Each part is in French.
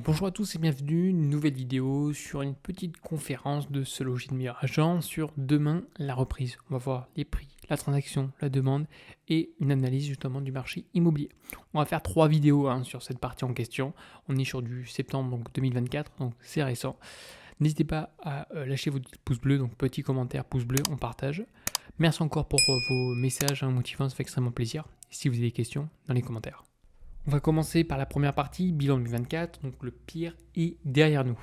Bonjour à tous et bienvenue, une nouvelle vidéo sur une petite conférence de Se Loger de Meilleur Agent sur demain la reprise. On va voir les prix, la transaction, la demande et une analyse justement du marché immobilier. On va faire 3 vidéos sur cette partie en question. On est sur du septembre donc 2024, donc c'est récent. N'hésitez pas à lâcher votre pouce bleu, donc petit commentaire, pouce bleu, on partage. Merci encore pour vos messages motivants, ça fait extrêmement plaisir. Si vous avez des questions, dans les commentaires. On va commencer par la première partie, bilan 2024, donc le pire est derrière nous.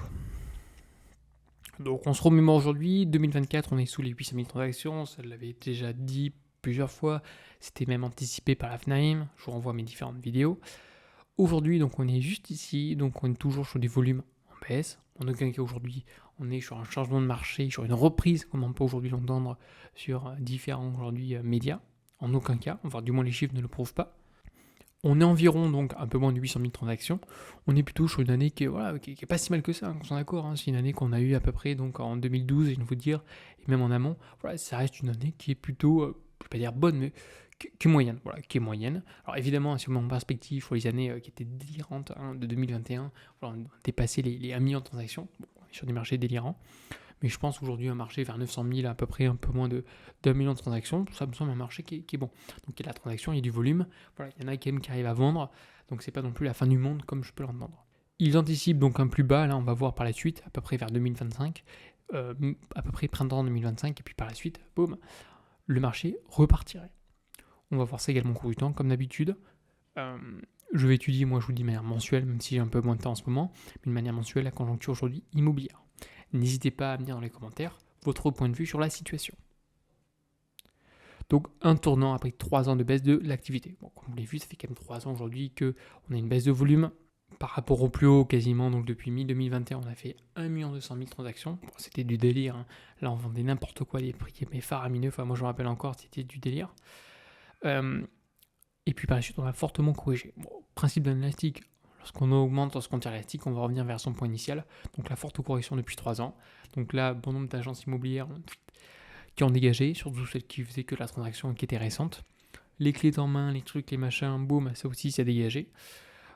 Donc on se remémore aujourd'hui, 2024, on est sous les 800 000 transactions, ça l'avait déjà dit plusieurs fois, c'était même anticipé par la FNAIM, je vous renvoie à mes différentes vidéos. Aujourd'hui, donc on est juste ici, donc on est toujours sur des volumes en baisse. En aucun cas aujourd'hui, on est sur un changement de marché, sur une reprise, comme on peut aujourd'hui l'entendre sur différents aujourd'hui médias. En aucun cas, voire du moins les chiffres ne le prouvent pas. On est environ donc un peu moins de 800 000 transactions. On est plutôt sur une année qui est pas si mal que ça, on s'en d'accord. C'est une année qu'on a eue à peu près donc en 2012, je viens de vous dire, et même en amont. Voilà, ça reste une année qui est plutôt, je ne vais pas dire bonne, mais qui est moyenne. Voilà, qui est moyenne. Alors évidemment, si on met en perspective sur les années qui étaient délirantes de 2021, voilà, on a dépassé les 1 million de transactions. Bon, on est sur des marchés délirants. Mais je pense aujourd'hui un marché vers 900 000, à peu près un peu moins d'1 million de transactions, ça me semble un marché qui est bon. Donc il y a de la transaction, il y a du volume, voilà, il y en a quand même qui arrivent à vendre, donc c'est pas non plus la fin du monde comme je peux l'entendre. Ils anticipent donc un plus bas, là on va voir par la suite, à peu près vers 2025, à peu près printemps 2025, et puis par la suite, boum, le marché repartirait. On va voir ça également au cours du temps, comme d'habitude. Je vais étudier, moi je vous le dis de manière mensuelle, même si j'ai un peu moins de temps en ce moment, mais de manière mensuelle, la conjoncture aujourd'hui immobilière. N'hésitez pas à me dire dans les commentaires votre point de vue sur la situation. Donc un tournant après 3 ans de baisse de l'activité. Bon, comme vous l'avez vu, ça fait quand même 3 ans aujourd'hui qu'on a une baisse de volume par rapport au plus haut quasiment. Donc depuis mi-2021, on a fait 1 200 000 transactions. Bon, c'était du délire. Là, on vendait n'importe quoi, les prix mais faramineux. Enfin, moi, je me rappelle encore, c'était du délire. Et puis par la suite, on a fortement corrigé. Bon, principe d'un élastique. Lorsqu'on augmente, lorsqu'on tire l'élastique, on va revenir vers son point initial. Donc la forte correction depuis 3 ans. Donc là, bon nombre d'agences immobilières qui ont dégagé, surtout celles qui faisaient que la transaction qui était récente. Les clés en main, les trucs, les machins, boum, ça aussi, ça a dégagé.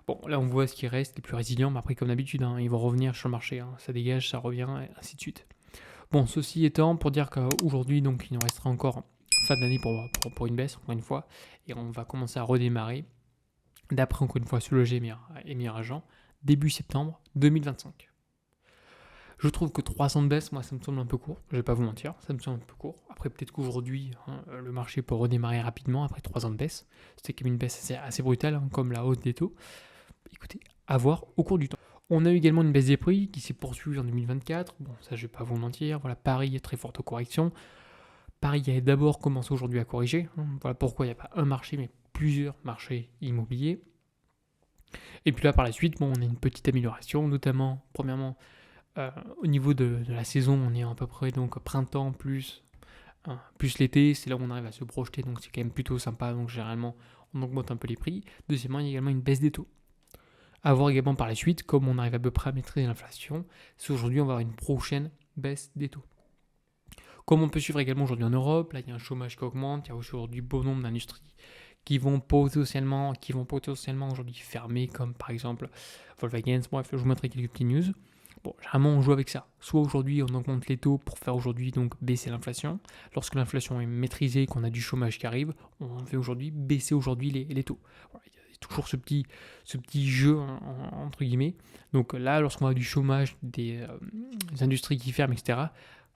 Bon, là, on voit ce qui reste, les plus résilients, mais après, comme d'habitude, ils vont revenir sur le marché. Ça dégage, ça revient, et ainsi de suite. Bon, ceci étant, pour dire qu'aujourd'hui, donc, il nous restera encore fin d'année pour une baisse, encore une fois, et on va commencer à redémarrer. D'après, encore une fois, Se Loger et Meilleur Agent, début septembre 2025. Je trouve que 300 de baisse, moi, ça me semble un peu court. Je vais pas vous mentir, ça me semble un peu court. Après, peut-être qu'aujourd'hui, le marché peut redémarrer rapidement après 3 ans de baisse. C'était quand même une baisse assez brutale, comme la hausse des taux. Écoutez, à voir au cours du temps. On a eu également une baisse des prix qui s'est poursuivie en 2024. Bon, ça, je vais pas vous mentir. Voilà, Paris, très forte correction. Paris a d'abord commencé aujourd'hui à corriger. Voilà pourquoi il n'y a pas un marché, mais plusieurs marchés immobiliers. Et puis là, par la suite, on a une petite amélioration, notamment, premièrement, au niveau de la saison, on est à peu près donc printemps plus l'été, c'est là où on arrive à se projeter, donc c'est quand même plutôt sympa, donc généralement, on augmente un peu les prix. Deuxièmement, il y a également une baisse des taux. À voir également par la suite, comme on arrive à peu près à maîtriser l'inflation, c'est aujourd'hui, on va avoir une prochaine baisse des taux. Comme on peut suivre également aujourd'hui en Europe, là il y a un chômage qui augmente, il y a aujourd'hui bon nombre d'industries qui vont potentiellement aujourd'hui fermer, comme par exemple Volkswagen. Bref, je vous montrerai quelques petites news. Bon, généralement on joue avec ça. Soit aujourd'hui on augmente les taux pour faire aujourd'hui donc baisser l'inflation. Lorsque l'inflation est maîtrisée, qu'on a du chômage qui arrive, on fait aujourd'hui baisser aujourd'hui les taux. Voilà, il y a toujours ce petit jeu entre guillemets. Donc là, lorsqu'on a du chômage, des industries qui ferment, etc.,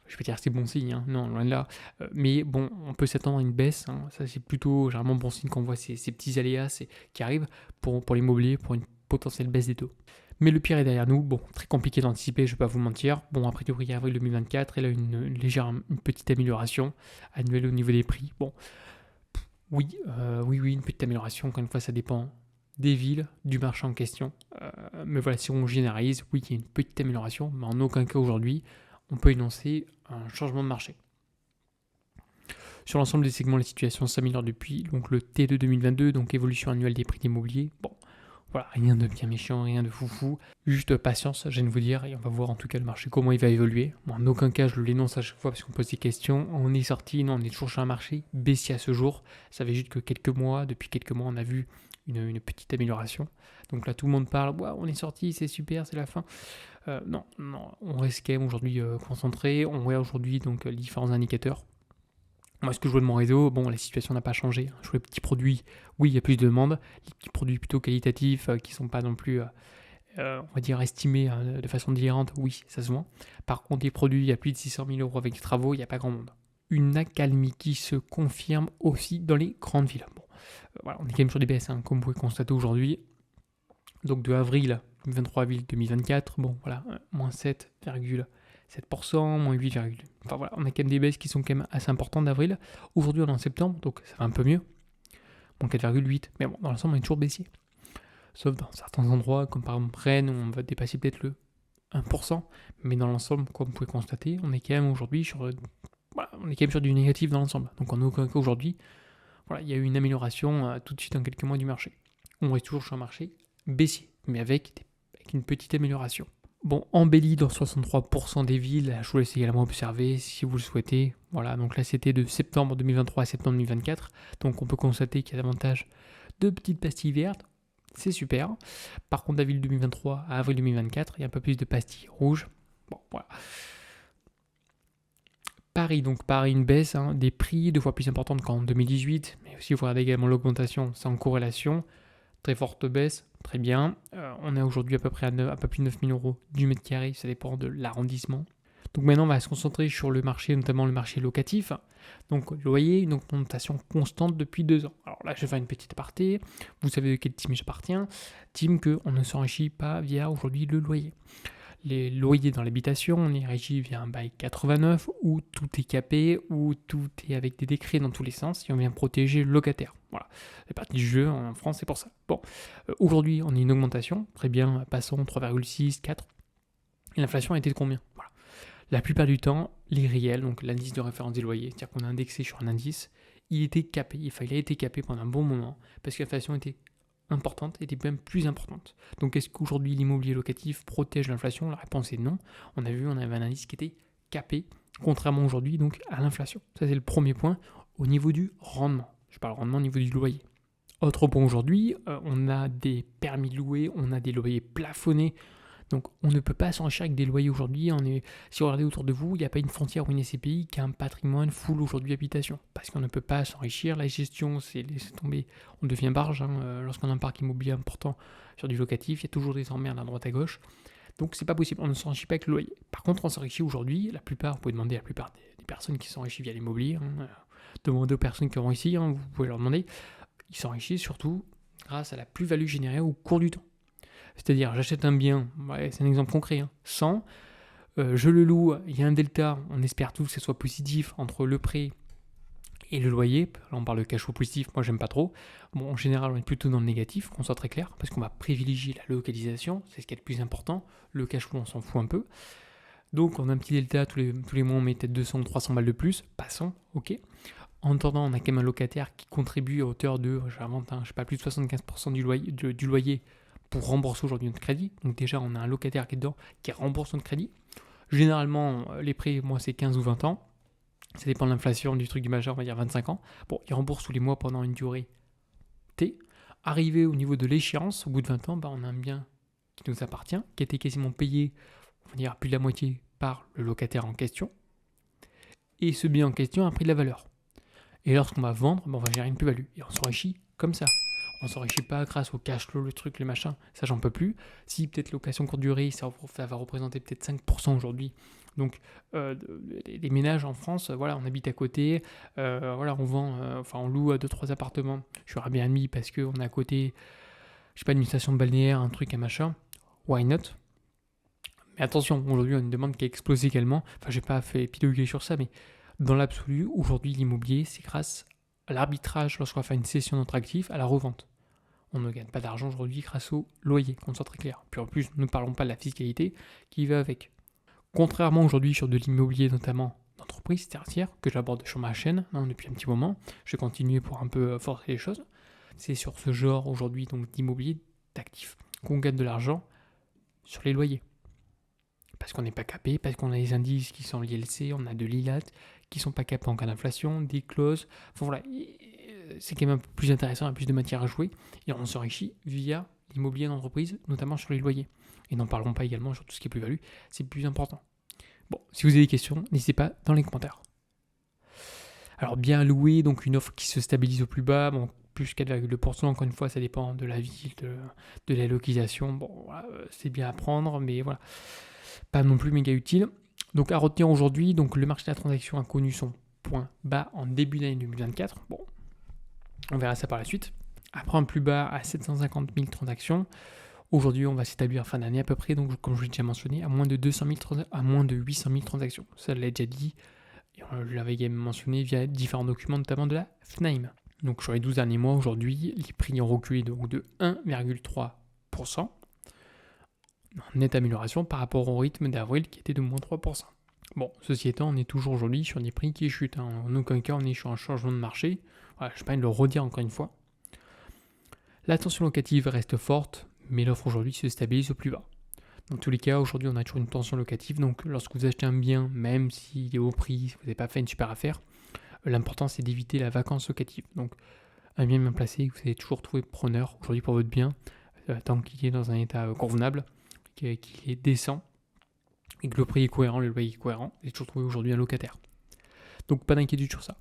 je vais dire c'est bon signe, non, loin de là. Mais bon, on peut s'attendre à une baisse. Ça, c'est plutôt généralement bon signe qu'on voit ces petits aléas qui arrivent pour l'immobilier, pour une potentielle baisse des taux. Mais le pire est derrière nous. Bon, très compliqué d'anticiper, je ne vais pas vous mentir. Bon, après tout, avril 2024, elle a une petite amélioration annuelle au niveau des prix. Bon, oui, une petite amélioration. Encore une fois, ça dépend des villes, du marché en question. Mais voilà, si on généralise, oui, il y a une petite amélioration, mais en aucun cas aujourd'hui, on peut énoncer un changement de marché. Sur l'ensemble des segments, la situation s'améliore depuis donc le T2 2022, donc évolution annuelle des prix d'immobilier. Bon, voilà, rien de bien méchant, rien de foufou, juste patience, je viens de vous dire, et on va voir en tout cas le marché, comment il va évoluer. Bon, en aucun cas, je l'énonce à chaque fois parce qu'on pose des questions. On est sorti, non, on est toujours sur un marché baissier à ce jour. Ça fait juste que depuis quelques mois, on a vu une petite amélioration. Donc là, tout le monde parle, ouais, on est sorti, c'est super, c'est la fin. Non, on reste quand même aujourd'hui concentré. On voit aujourd'hui donc les différents indicateurs. Moi, ce que je vois de mon réseau, bon, la situation n'a pas changé. Je vois les petits produits, oui, il y a plus de demandes. Les petits produits plutôt qualitatifs qui ne sont pas non plus, on va dire, estimés de façon délirante, oui, ça se vend. Par contre, des produits à plus de 600 000 euros avec des travaux, il n'y a pas grand monde. Une accalmie qui se confirme aussi dans les grandes villes. Bon, voilà, on est quand même sur des baisses, comme vous pouvez constater aujourd'hui. Donc de avril 2023 à avril 2024, bon, voilà, moins 7,7%, moins 8, enfin voilà, on a quand même des baisses qui sont quand même assez importantes d'avril. Aujourd'hui, on est en septembre, donc ça va un peu mieux. Moins 4,8, mais bon, dans l'ensemble, on est toujours baissier. Sauf dans certains endroits, comme par exemple Rennes, où on va dépasser peut-être le 1%, mais dans l'ensemble, comme vous pouvez constater, on est quand même aujourd'hui sur, on est quand même sur du négatif dans l'ensemble. Donc en aucun cas aujourd'hui, voilà, il y a eu une amélioration tout de suite en quelques mois du marché. On reste toujours sur un marché baissier, mais avec une petite amélioration. Bon, embelli dans 63% des villes, je vous laisse également observer si vous le souhaitez. Voilà, donc là c'était de septembre 2023 à septembre 2024. Donc on peut constater qu'il y a davantage de petites pastilles vertes. C'est super. Par contre, d'avril 2023 à avril 2024, il y a un peu plus de pastilles rouges. Bon, voilà. Paris, donc Paris, une baisse des prix 2 fois plus importante qu'en 2018. Mais aussi, vous regardez également l'augmentation, c'est en corrélation. Très forte baisse, très bien. On est aujourd'hui à peu près à un peu plus de 9 000 euros du mètre carré, ça dépend de l'arrondissement. Donc maintenant, on va se concentrer sur le marché, notamment le marché locatif. Donc, vous voyez, une augmentation constante depuis 2 ans. Alors là, je vais faire une petite aparté. Vous savez de quelle team j'appartiens. Team qu'on ne s'enrichit pas via aujourd'hui le loyer. Les loyers dans l'habitation, on est régi via un bail 89 où tout est capé, où tout est avec des décrets dans tous les sens et on vient protéger le locataire. Voilà, c'est parti du jeu en France, c'est pour ça. Bon, aujourd'hui, on a une augmentation, très bien, passons 3,6, 4. Et l'inflation a été de combien? Voilà. La plupart du temps, les réels, donc l'indice de référence des loyers, c'est-à-dire qu'on a indexé sur un indice, il était capé, il a été capé pendant un bon moment parce que l'inflation était importante, était même plus importante. Donc est-ce qu'aujourd'hui l'immobilier locatif protège l'inflation? La réponse est non. On a vu, on avait un indice qui était capé, contrairement aujourd'hui donc à l'inflation. Ça c'est le premier point au niveau du rendement. Je parle rendement au niveau du loyer. Autre point aujourd'hui, on a des permis de louer, on a des loyers plafonnés. Donc on ne peut pas s'enrichir avec des loyers aujourd'hui. Si vous regardez autour de vous, il n'y a pas une frontière ou une SCPI qui a un patrimoine full aujourd'hui habitation. Parce qu'on ne peut pas s'enrichir. La gestion, c'est laisser tomber. On devient barge. Lorsqu'on a un parc immobilier important sur du locatif, il y a toujours des emmerdes à droite à gauche. Donc c'est pas possible. On ne s'enrichit pas avec le loyer. Par contre, on s'enrichit aujourd'hui. La plupart, vous pouvez demander à la plupart des personnes qui s'enrichissent via l'immobilier. Demandez aux personnes qui vont ici, vous pouvez leur demander. Ils s'enrichissent surtout grâce à la plus-value générée au cours du temps. C'est-à-dire, j'achète un bien, c'est un exemple concret, 100, je le loue, il y a un delta, on espère tous que ce soit positif entre le prêt et le loyer. Là, on parle de cash flow positif, moi j'aime pas trop. Bon, en général, on est plutôt dans le négatif, qu'on soit très clair, parce qu'on va privilégier la localisation, c'est ce qui est le plus important. Le cash flow, on s'en fout un peu. Donc, on a un petit delta, tous les mois, on met peut-être 200 ou 300 balles de plus, passons, ok. En attendant, on a quand même un locataire qui contribue à hauteur de, j'invente, je sais pas, plus de 75% du loyer pour rembourser aujourd'hui notre crédit. Donc déjà, on a un locataire qui est dedans, qui rembourse notre crédit. Généralement, les prêts, moi, c'est 15 ou 20 ans. Ça dépend de l'inflation du truc du majeur, on va dire 25 ans. Bon, il rembourse tous les mois pendant une durée T. Arrivé au niveau de l'échéance, au bout de 20 ans, on a un bien qui nous appartient, qui a été quasiment payé, on va dire plus de la moitié, par le locataire en question. Et ce bien en question a pris de la valeur. Et lorsqu'on va vendre, on va gérer une plus-value. Et on s'enrichit comme ça. On ne s'enrichit pas grâce au cash flow, le truc, les machins. Ça, j'en peux plus. Si peut-être location courte durée, ça va représenter peut-être 5% aujourd'hui. Donc, les ménages en France, voilà, on habite à côté. Voilà, on vend, on loue 2-3 appartements. Je suis Airbnb parce qu'on est à côté, je sais pas, une station balnéaire, un truc, un machin. Why not? Mais attention, aujourd'hui, on a une demande qui a explosé également. Enfin, j'ai pas fait piloguer sur ça, mais dans l'absolu, aujourd'hui, l'immobilier, c'est grâce à l'arbitrage lorsqu'on va faire une cession de notre actif, à la revente. On ne gagne pas d'argent aujourd'hui grâce au loyer, qu'on soit très clair. Puis en plus, ne parlons pas de la fiscalité qui va avec. Contrairement aujourd'hui sur de l'immobilier, notamment d'entreprise tertiaire, que j'aborde sur ma chaîne depuis un petit moment, je vais continuer pour un peu forcer les choses. C'est sur ce genre aujourd'hui donc d'immobilier, d'actifs, qu'on gagne de l'argent sur les loyers. Parce qu'on n'est pas capé, parce qu'on a des indices qui sont l'ILC, on a de l'ILAT, qui ne sont pas capés en cas d'inflation, des clauses. Enfin voilà, c'est quand même un peu plus intéressant, il y a plus de matière à jouer, et on s'enrichit via l'immobilier d'entreprise, notamment sur les loyers. Et n'en parlons pas également sur tout ce qui est plus-value, c'est plus important. Bon, si vous avez des questions, n'hésitez pas dans les commentaires. Alors bien loué, donc une offre qui se stabilise au plus bas, bon, plus 4,2%, encore une fois, ça dépend de la ville, de la localisation. Bon, voilà, c'est bien à prendre, mais voilà, pas non plus méga utile. Donc à retenir aujourd'hui, donc le marché de la transaction a connu son point bas en début d'année 2024. Bon, on verra ça par la suite. Après un plus bas à 750 000 transactions. Aujourd'hui, on va s'établir en fin d'année à peu près, donc comme je l'ai déjà mentionné, à moins de 800 000 transactions. Ça, je l'ai déjà dit, et on l'avait également mentionné via différents documents, notamment de la FNAIM. Donc sur les 12 derniers mois, aujourd'hui, les prix ont reculé donc de 1,3%, en nette amélioration par rapport au rythme d'avril qui était de moins 3%. Bon, ceci étant, on est toujours aujourd'hui sur des prix qui chutent. En aucun cas, on est sur un changement de marché. Voilà, je ne vais pas le redire encore une fois. La tension locative reste forte, mais l'offre aujourd'hui se stabilise au plus bas. Dans tous les cas, aujourd'hui, on a toujours une tension locative. Donc, lorsque vous achetez un bien, même s'il est au prix, si vous n'avez pas fait une super affaire, l'important, c'est d'éviter la vacance locative. Donc, un bien placé, vous allez toujours trouver preneur aujourd'hui pour votre bien, tant qu'il est dans un état convenable, qu'il est décent, et que le prix est cohérent, le loyer est cohérent, vous allez toujours trouver aujourd'hui un locataire. Donc, pas d'inquiétude sur ça.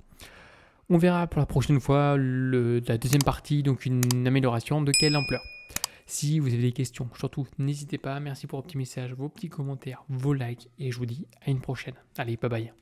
On verra pour la prochaine fois la deuxième partie, donc une amélioration de quelle ampleur. Si vous avez des questions, surtout, n'hésitez pas. Merci pour vos petits messages, vos petits commentaires, vos likes, et je vous dis à une prochaine. Allez, bye bye.